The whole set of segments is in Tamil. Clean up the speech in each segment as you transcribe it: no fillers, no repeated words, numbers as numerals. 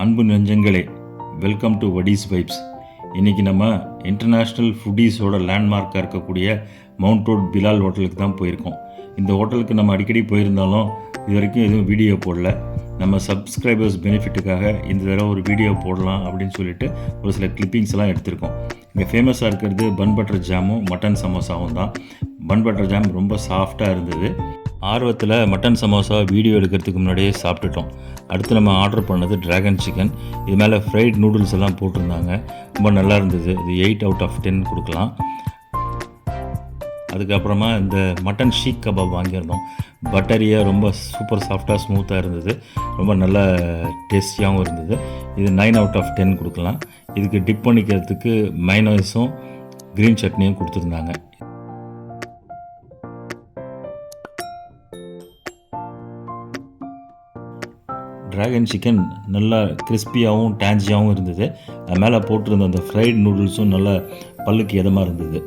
அன்பு நெஞ்சங்களே, வெல்கம் டு வடீஸ் வைப்ஸ். இன்றைக்கி நம்ம இன்டர்நேஷ்னல் ஃபுட்டீஸோட லேண்ட்மார்க்காக இருக்கக்கூடிய மவுண்ட் ரோட் பிலால் ஹோட்டலுக்கு தான் போயிருக்கோம். இந்த ஹோட்டலுக்கு நம்ம அடிக்கடி போயிருந்தாலும் இது வரைக்கும் எதுவும் வீடியோ போடல. நம்ம சப்ஸ்கிரைபர்ஸ் பெனிஃபிட்டுக்காக இந்த தடவை ஒரு வீடியோ போடலாம் அப்படின்னு சொல்லிட்டு ஒரு சில கிளிப்பிங்ஸ் எல்லாம் எடுத்திருக்கோம். இங்கே ஃபேமஸாக இருக்கிறது பன் பட்டர் ஜாமும் மட்டன் சமோசாவும் தான். பன் பட்டர் ஜாம் ரொம்ப சாஃப்டாக இருந்தது. ஆர்வத்தில் மட்டன் சமோசா வீடியோ எடுக்கிறதுக்கு முன்னாடியே சாப்பிட்டுட்டோம். அடுத்து நம்ம ஆர்டர் பண்ணது ட்ராகன் சிக்கன். இது மேலே ஃப்ரைட் நூடுல்ஸ் எல்லாம் போட்டிருந்தாங்க. ரொம்ப நல்லா இருந்தது. இது 8 out of 10 கொடுக்கலாம். அதுக்கப்புறமா இந்த மட்டன் ஷீக் கபாப் வாங்கியிருந்தோம். பட்டரியாக ரொம்ப சூப்பர் சாஃப்டாக ஸ்மூத்தாக இருந்தது. ரொம்ப நல்ல டேஸ்டியாகவும் இருந்தது. இது 9 out of 10 கொடுக்கலாம். இதுக்கு டிப் பண்ணிக்கிறதுக்கு மைனஸும் க்ரீன் சட்னியும் கொடுத்துருந்தாங்க. ட்ராகன் சிக்கன் நல்லா கிறிஸ்பியாகவும் டேஞ்சியாகவும் இருந்தது. அது மேலே போட்டிருந்த அந்த ஃப்ரைட் நூடுல்ஸும் நல்லா பல்லுக்கு எதமாக இருந்தது.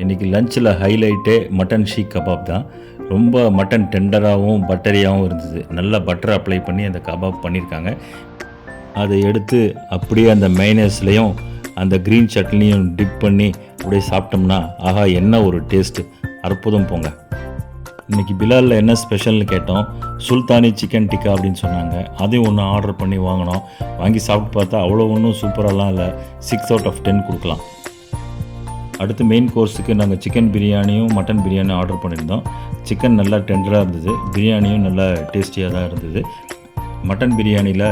இன்றைக்கி லஞ்சில் ஹைலைட்டே மட்டன் ஷீக் கபாப் தான். ரொம்ப மட்டன் டெண்டராகவும் பட்டரியாகவும் இருந்தது. நல்லா பட்டர் அப்ளை பண்ணி அந்த கபாப் பண்ணியிருக்காங்க. அதை எடுத்து அப்படியே அந்த மைனஸ்லேயும் அந்த க்ரீன் சட்னியும் டிப் பண்ணி அப்படியே சாப்பிட்டோம்னா ஆஹா, என்ன ஒரு டேஸ்ட்டு, அற்புதம் போங்க. இன்றைக்கி பிலாலில் என்ன ஸ்பெஷல்னு கேட்டோம். சுல்தானி சிக்கன் டிக்கா அப்படின்னு சொன்னாங்க. அதையும் ஒன்று ஆர்டர் பண்ணி வாங்கினோம். வாங்கி சாப்பிட்டு பார்த்தா அவ்வளோ ஒன்றும் சூப்பராலாம் இல்லை. 6 out of 10 கொடுக்கலாம். அடுத்து மெயின் கோர்ஸுக்கு நாங்கள் சிக்கன் பிரியாணியும் மட்டன் பிரியாணியும் ஆர்டர் பண்ணியிருந்தோம். சிக்கன் நல்லா டெண்டராக இருந்தது. பிரியாணியும் நல்லா டேஸ்டியாக தான் இருந்தது. மட்டன் பிரியாணியில்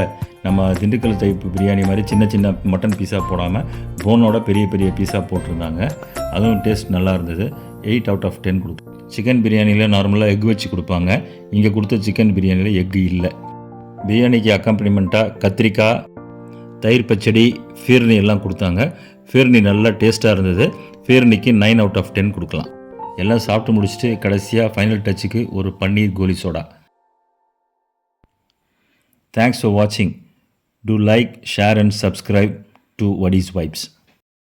நம்ம திண்டுக்கல் டைப் பிரியாணி மாதிரி சின்ன சின்ன மட்டன் பீஸா போடாமல் போனோட பெரிய பெரிய பீஸா போட்டிருந்தாங்க. அதுவும் டேஸ்ட் நல்லா இருந்தது. 8 out of 10 கொடுத்து. சிக்கன் பிரியாணியில் நார்மலாக எக் வச்சு கொடுப்பாங்க. இங்கே கொடுத்த சிக்கன் பிரியாணியில் எக் இல்லை. பிரியாணிக்கு அக்கம்பனிமெண்ட்டாக கத்திரிக்காய், தயிர் பச்சடி, ஃபீர்னி எல்லாம் கொடுத்தாங்க. ஃபீர்னி நல்லா டேஸ்ட்டாக இருந்தது. ஃபீர்னிக்கு 9 out of 10 கொடுக்கலாம். எல்லாம் சாப்பிட்டு முடிச்சுட்டு கடைசியாக ஃபைனல் டச்சுக்கு ஒரு பன்னீர் கோலி சோடா. தேங்க்ஸ் ஃபார் வாட்சிங். Do like, share and subscribe to Vadi's Vibes.